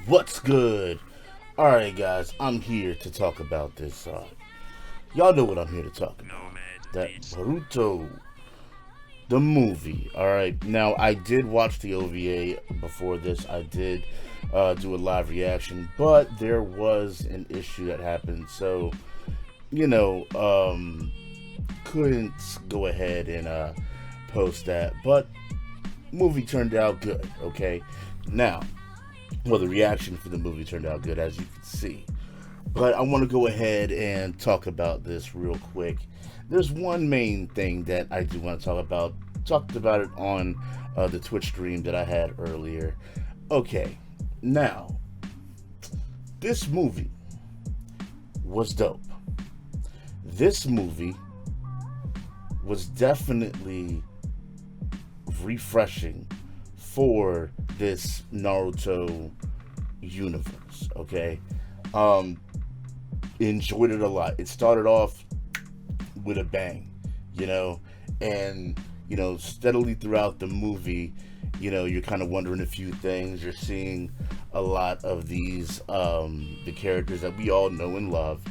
What's good? Alright, guys, I'm here to talk about this. Y'all know what I'm here to talk about. That Boruto, the movie. Alright, now I did watch the OVA before this. I did do a live reaction, but there was an issue that happened, so, couldn't go ahead and post that. But, movie turned out good, okay? Now, well, the reaction for the movie turned out good, as you can see. But I want to go ahead and talk about this real quick. There's one main thing that I do want to talk about. Talked about it on the Twitch stream that I had earlier. Okay, now, this movie was dope. This movie was definitely refreshing for this Naruto universe, okay? Enjoyed it a lot. It started off with a bang, and, steadily throughout the movie, you're kind of wondering a few things. You're seeing a lot of these, the characters that we all know and love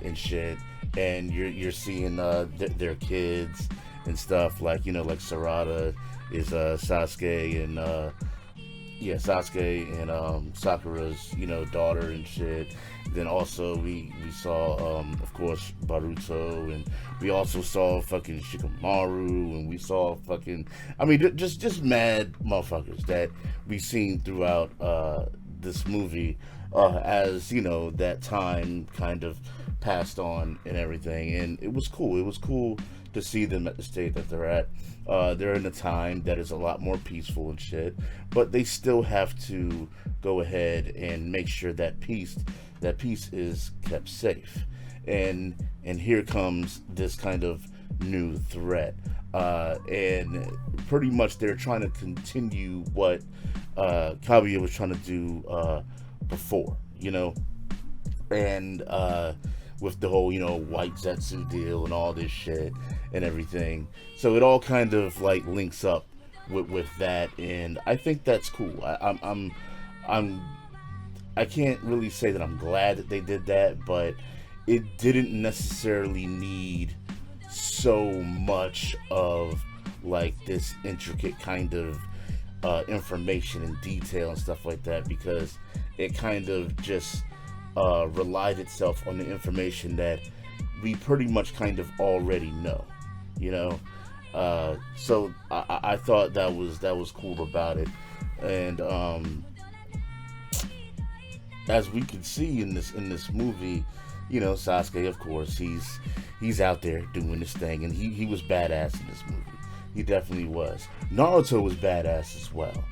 and shit, and you're seeing their kids and stuff, like Sarada is Sasuke and Sasuke and Sakura's daughter and shit. Then also we saw of course Boruto, and we also saw fucking Shikamaru, and we saw fucking just mad motherfuckers that we seen throughout this movie as that time kind of passed on and everything, and it was cool to see them at the state that they're at. They're in a time that is a lot more peaceful and shit, but they still have to go ahead and make sure that peace is kept safe. And here comes this kind of new threat, and pretty much they're trying to continue what Kaguya was trying to do before, and with the whole white Zetsu deal and all this shit and everything. So it all kind of like links up with that, and I think that's cool. I can't really say that I'm glad that they did that, but it didn't necessarily need so much of like this intricate kind of information and detail and stuff like that, because it kind of just relied itself on the information that we pretty much kind of already know, so I thought that was cool about it. And as we can see in this movie, Sasuke, of course, he's out there doing this thing, and he was badass in this movie. He definitely was. Naruto was badass as well.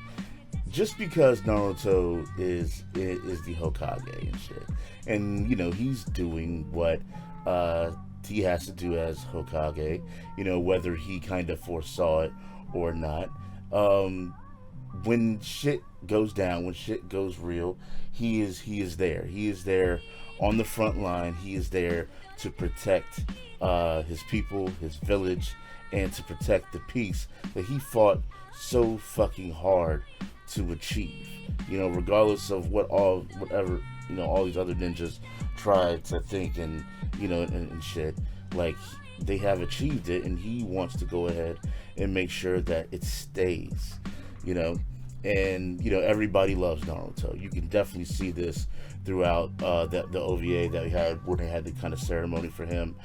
Just because Naruto is the Hokage and shit, and he's doing what he has to do as Hokage, whether he kind of foresaw it or not. When shit goes down, when shit goes real, he is there. He is there on the front line. He is there to protect his people, his village, and to protect the peace that he fought so fucking hard to achieve, regardless of whatever all these other ninjas tried to think and and shit. Like, they have achieved it, and he wants to go ahead and make sure that it stays, and everybody loves Naruto. You can definitely see this throughout the OVA that we had, where they had the kind of ceremony for him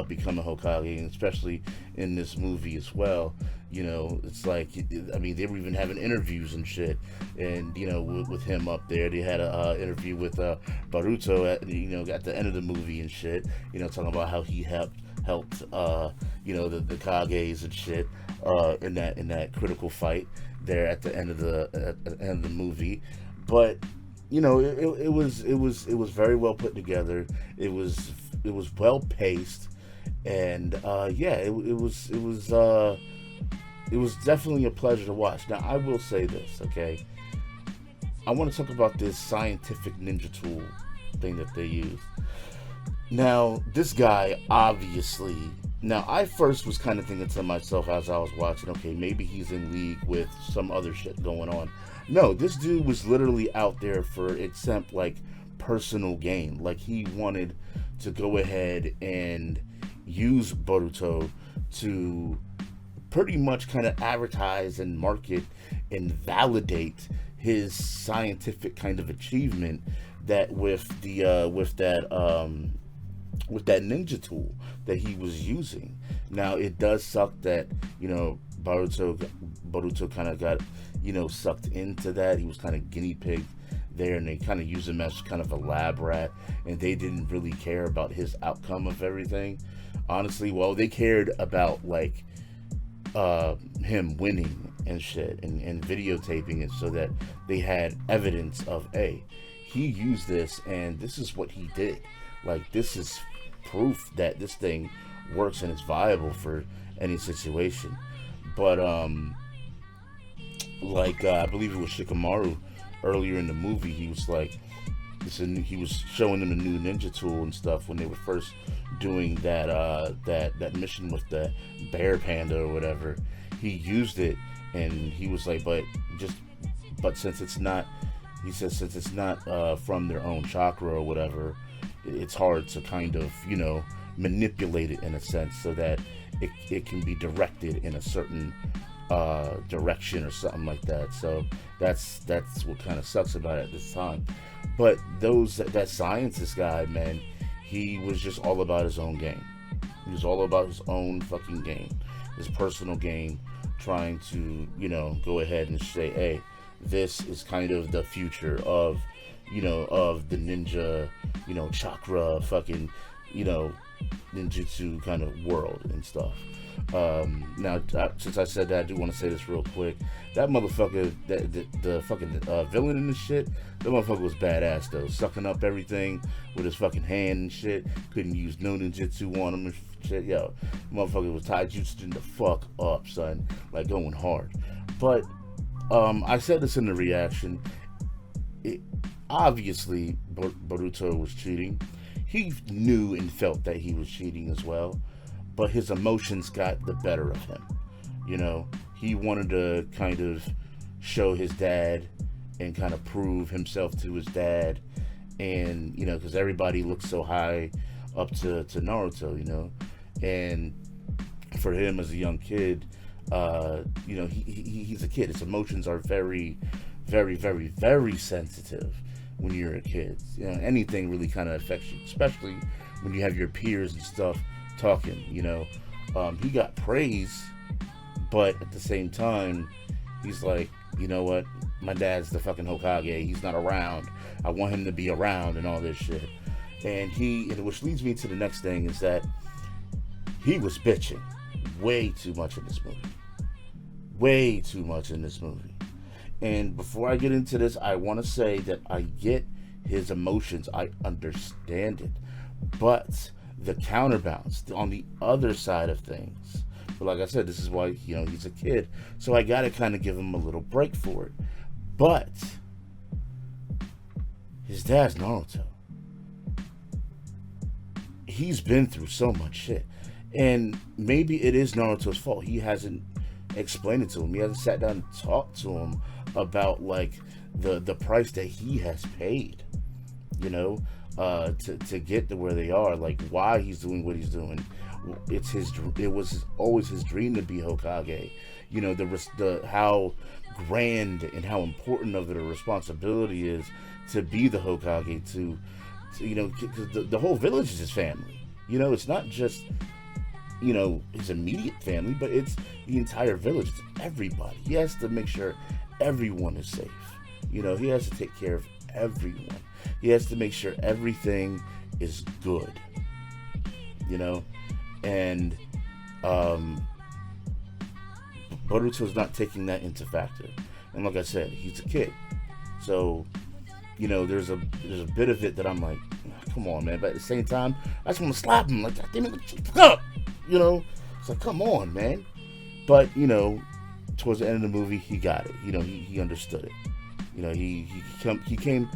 becoming Hokage, and especially in this movie as well. It's like, they were even having interviews and shit, and with him up there. They had a interview with Boruto at the end of the movie and shit, talking about how he helped the Kages and shit in that critical fight there at the end of the movie. But it was very well put together. It was well paced, and it was definitely a pleasure to watch. Now, I will say this, okay? I want to talk about this scientific ninja tool thing that they use. Now, this guy obviously Now, I first was kind of thinking to myself as I was watching, okay, maybe he's in league with some other shit going on. No, this dude was literally out there for except like personal gain. Like he wanted to go ahead and use Boruto to pretty much kind of advertise and market and validate his scientific kind of achievement that with that ninja tool that he was using. Now it does suck that Boruto kind of got sucked into that. He was kind of guinea pig there, and they kind of used him as kind of a lab rat, and they didn't really care about his outcome of everything. Honestly, well, they cared about like him winning and shit, and videotaping it so that they had evidence of, hey, he used this and this is what he did. Like, this is proof that this thing works and it's viable for any situation. But I believe it was Shikamaru earlier in the movie. He was like, he was showing them the new ninja tool and stuff when they were first doing that mission with the bear panda or whatever. He used it, and he was like, but since it's not, he says, since it's not from their own chakra or whatever, it's hard to kind of manipulate it in a sense so that it can be directed in a certain direction or something like that. So that's what kind of sucks about it at this time. But that scientist guy, man, he was just all about his own game. He was all about his own fucking game, his personal game, trying to go ahead and say, hey, this is kind of the future of of the ninja chakra fucking ninjutsu kind of world and stuff. Now, since I said that, I do want to say this real quick. That motherfucker, the fucking villain in this shit, that motherfucker was badass though. Sucking up everything with his fucking hand and shit. Couldn't use no ninjutsu on him and shit. Yo, motherfucker was taijutsu the fuck up, son. Like, going hard. But I said this in the reaction. Obviously, Boruto was cheating. He knew and felt that he was cheating as well, but his emotions got the better of him. He wanted to kind of show his dad and kind of prove himself to his dad, and because everybody looks so high up to Naruto, and for him as a young kid, he's a kid. His emotions are very, very, very, very sensitive when you're a kid. Anything really kind of affects you, especially when you have your peers and stuff talking. He got praise, but at the same time, he's like, you know what? My dad's the fucking Hokage. He's not around. I want him to be around and all this shit. And which leads me to the next thing, is that he was bitching way too much in this movie. Way too much in this movie. And before I get into this, I want to say that I get his emotions. I understand it. But the counterbalance on the other side of things. But like I said, this is why, he's a kid. So I got to kind of give him a little break for it. But his dad's Naruto. He's been through so much shit. And maybe it is Naruto's fault. He hasn't explained it to him. He hasn't sat down and talked to him about like the price that he has paid, to get to where they are, like why he's doing what he's doing. It was always his dream to be Hokage. The how grand and how important of it a responsibility is to be the Hokage, because the whole village is his family. It's not just his immediate family, but it's the entire village. It's everybody. He has to make sure everyone is safe. He has to take care of everyone. He has to make sure everything is good. And Boruto's not taking that into factor. And like I said, he's a kid. So, there's a bit of it that I'm like, come on, man. But at the same time, I just want to slap him. Like, God damn it, shut up. It's like, come on, man. But, towards the end of the movie, he got it. He understood it. He came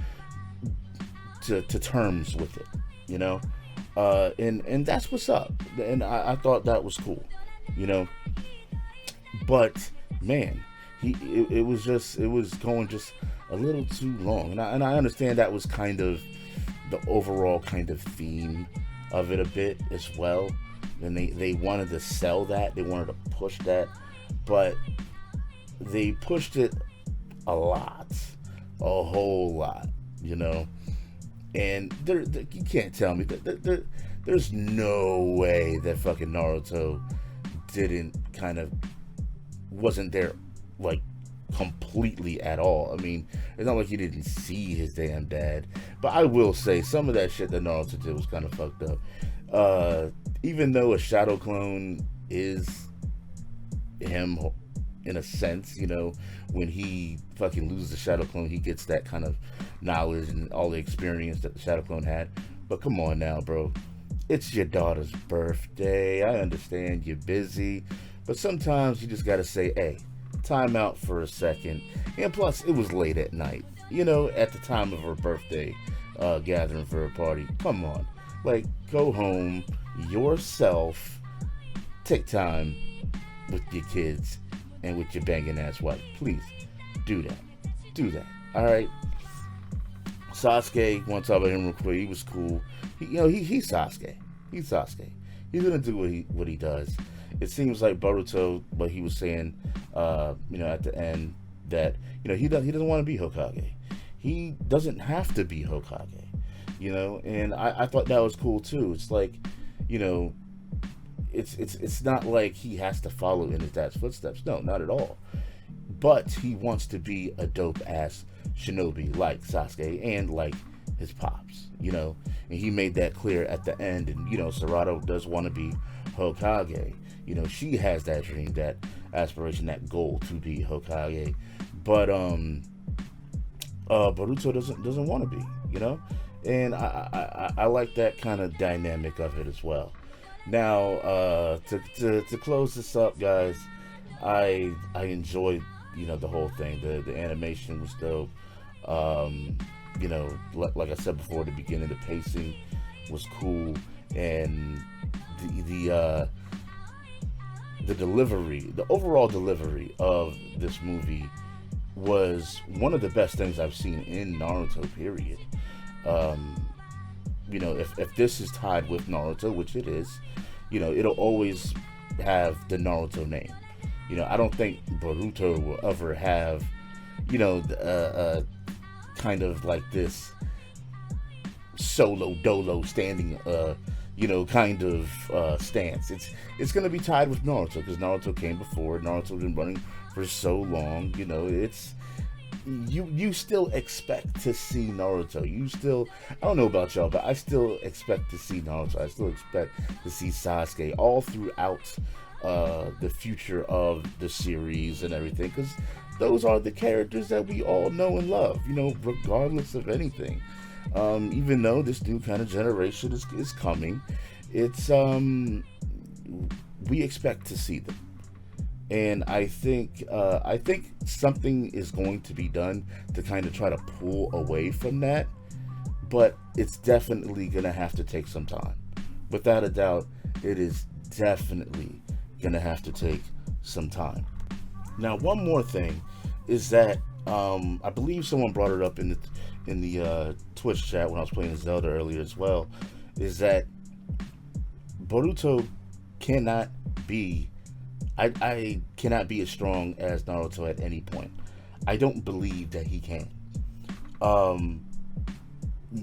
to terms with it. And that's what's up. And I thought that was cool, you know. But man, it was going just a little too long, and I understand that was kind of the overall kind of theme of it a bit as well. And they wanted to sell that, they wanted to push that, but they pushed it a lot, a whole lot, you know. And you can't tell me that there's no way that fucking Naruto didn't kind of wasn't there like completely at all. I mean, it's not like he didn't see his damn dad, but I will say some of that shit that Naruto did was kind of fucked up. Even though a shadow clone is him in a sense, you know, when he fucking loses the shadow clone, he gets that kind of knowledge and all the experience that the shadow clone had. But come on now, bro, it's your daughter's birthday. I understand you're busy, but sometimes you just gotta say, hey, time out for a second. And plus, it was late at night, you know, at the time of her birthday gathering for her party. Come on, like, go home yourself, take time with your kids and with your banging ass wife. Please do that. All right. Sasuke, want to talk about him real quick. He was cool. He's Sasuke. He's gonna do what he does. It seems like Boruto, what he was saying, at the end, that he doesn't want to be Hokage. He doesn't have to be Hokage. And I thought that was cool too. It's like, it's not like he has to follow in his dad's footsteps. No, not at all. But he wants to be a dope ass shinobi like Sasuke and like his pops, and he made that clear at the end. And Serato does want to be Hokage. She has that dream, that aspiration, that goal to be Hokage. But Boruto doesn't want to be, and I like that kind of dynamic of it as well. Now, to close this up, guys, I enjoyed the whole thing. The animation was dope. Like I said before at the beginning, the pacing was cool, and the delivery, the overall delivery of this movie was one of the best things I've seen in Naruto, period. If this is tied with Naruto, which it is, it'll always have the Naruto name. I don't think Boruto will ever have, kind of like this solo dolo standing, kind of stance. It's going to be tied with Naruto because Naruto came before. Naruto's been running for so long. It's you still expect to see Naruto. I don't know about y'all, but I still expect to see Naruto. I still expect to see Sasuke all throughout the future of the series and everything, because those are the characters that we all know and love, regardless of anything. Even though this new kind of generation is coming, it's we expect to see them. And I think something is going to be done to kind of try to pull away from that, but it's definitely going to have to take some time. Without a doubt, it is definitely going to have to take some time. Now, one more thing is that I believe someone brought it up in the Twitch chat when I was playing Zelda earlier as well, is that Boruto cannot be I cannot be as strong as Naruto at any point. I don't believe that he can.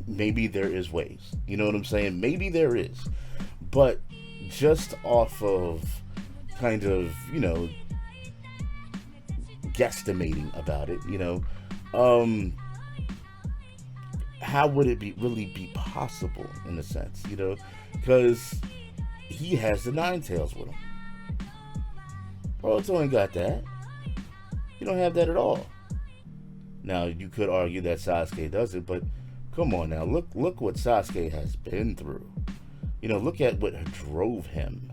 Maybe there is ways. You know what I'm saying? Maybe there is. But just off of kind of, guesstimating about it, how would it really be possible in a sense, because he has the Nine Tails with him. Boruto ain't got that. You don't have that at all. Now, you could argue that Sasuke does it, but come on now, look what Sasuke has been through. Look at what drove him.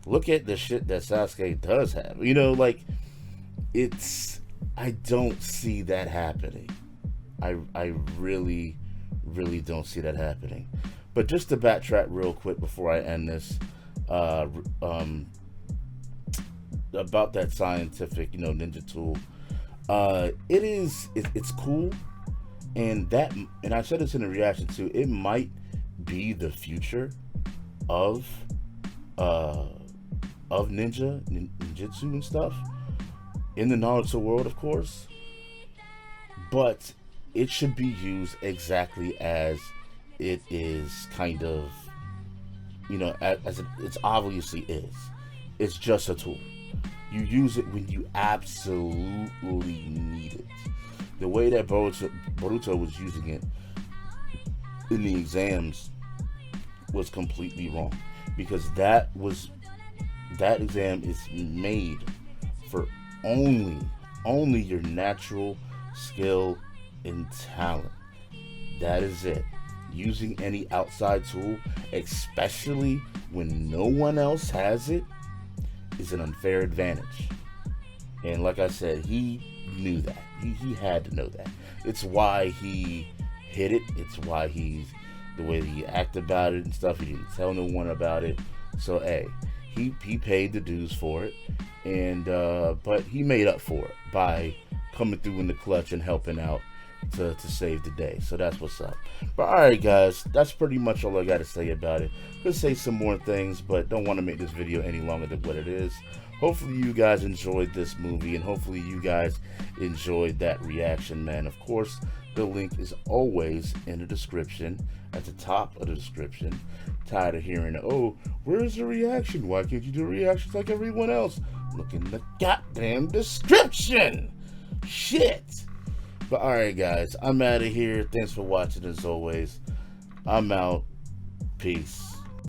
Look at the shit that Sasuke does have. I don't see that happening. I really, really don't see that happening. But just to backtrack real quick before I end this, uh, um, about that scientific, ninja tool. It's cool, and I said this in a reaction too. It might be the future of uh ninjutsu and stuff in the Naruto world, of course. But it should be used exactly as it is kind of, as it's obviously is. It's just a tool. You use it when you absolutely need it. The way that Boruto was using it in the exams was completely wrong, because that exam is made for only your natural skill and talent. That is it. Using any outside tool, especially when no one else has it, is an unfair advantage. And like I said, he knew that. He had to know that. It's why he hid it. It's why the way he acted about it and stuff. He didn't tell no one about it. So hey, he paid the dues for it, and but he made up for it by coming through in the clutch and helping out to save the day. So that's what's up. But alright guys, that's pretty much all I got to say about it. Could say some more things, but don't want to make this video any longer than what it is. Hopefully you guys enjoyed this movie, and hopefully you guys enjoyed that reaction, man. Of course, the link is always in the description, at the top of the description. Tired of hearing, oh, where's the reaction? Why can't you do reactions like everyone else? Look in the goddamn description. Shit. But alright guys, I'm out of here. Thanks for watching as always. I'm out. Peace.